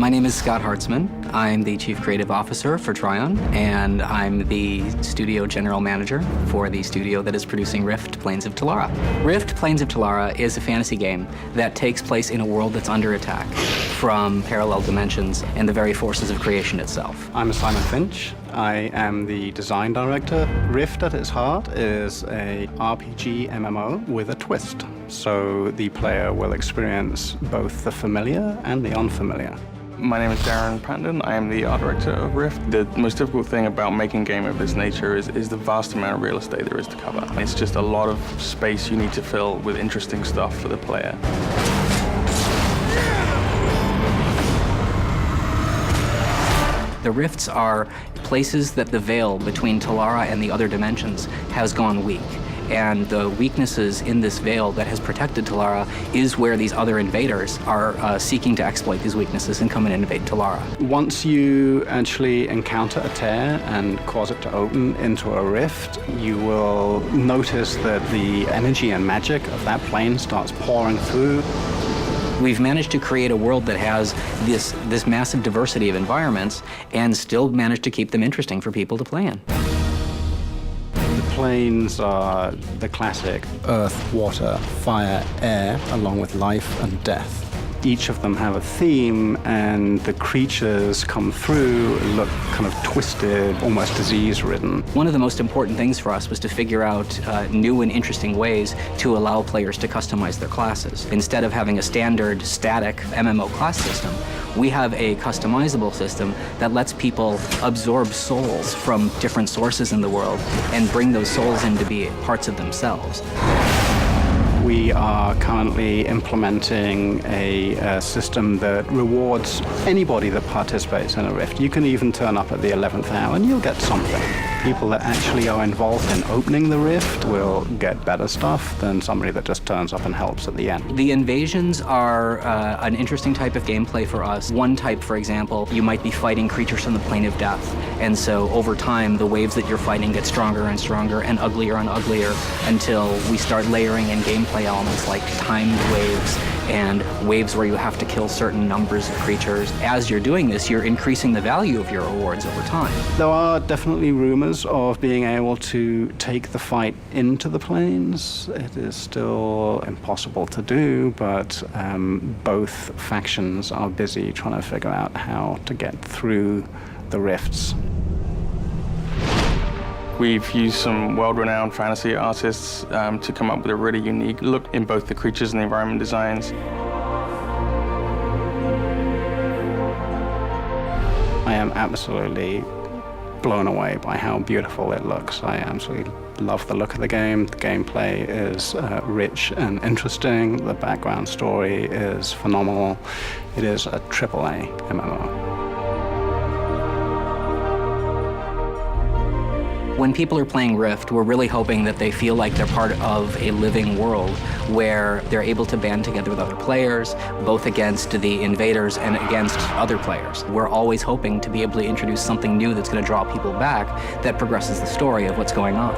My name is Scott Hartzman. I'm the Chief Creative Officer for Trion, and I'm the Studio General Manager for the studio that is producing Rift, Plains of Telara. Rift, Plains of Telara is a fantasy game that takes place in a world that's under attack from parallel dimensions and the very forces of creation itself. I'm Simon Finch. I am the design director. Rift at its heart is a RPG MMO with a twist. So the player will experience both the familiar and the unfamiliar. My name is Darren Pandon. I am the art director of Rift. The most difficult thing about making a game of this nature is the vast amount of real estate there is to cover. It's just a lot of space you need to fill with interesting stuff for the player. The rifts are places that the veil between Telara and the other dimensions has gone weak. And the weaknesses in this veil that has protected Telara is where these other invaders are seeking to exploit these weaknesses and come and invade Telara. Once you actually encounter a tear and cause it to open into a rift, you will notice that the energy and magic of that plane starts pouring through. We've managed to create a world that has this massive diversity of environments and still managed to keep them interesting for people to play in. Planes are the classic earth, water, fire, air, along with life and death. Each of them have a theme, and the creatures come through, look kind of twisted, almost disease-ridden. One of the most important things for us was to figure out new and interesting ways to allow players to customize their classes. Instead of having a standard, static MMO class system, we have a customizable system that lets people absorb souls from different sources in the world and bring those souls in to be parts of themselves. We are currently implementing a system that rewards anybody that participates in a Rift. You can even turn up at the 11th hour and you'll get something. People that actually are involved in opening the Rift will get better stuff than somebody that just turns up and helps at the end. The invasions are an interesting type of gameplay for us. One type, for example, you might be fighting creatures from the plane of death. And so over time, the waves that you're fighting get stronger and stronger and uglier until we start layering in gameplay elements like timed waves and waves where you have to kill certain numbers of creatures. As you're doing this, you're increasing the value of your rewards over time. There are definitely rumors of being able to take the fight into the planes. It is still impossible to do, but both factions are busy trying to figure out how to get through the rifts. We've used some world-renowned fantasy artists to come up with a really unique look in both the creatures and the environment designs. I am absolutely blown away by how beautiful it looks. I absolutely love the look of the game. The gameplay is rich and interesting. The background story is phenomenal. It is a AAA MMO. When people are playing Rift, we're really hoping that they feel like they're part of a living world where they're able to band together with other players, both against the invaders and against other players. We're always hoping to be able to introduce something new that's going to draw people back that progresses the story of what's going on.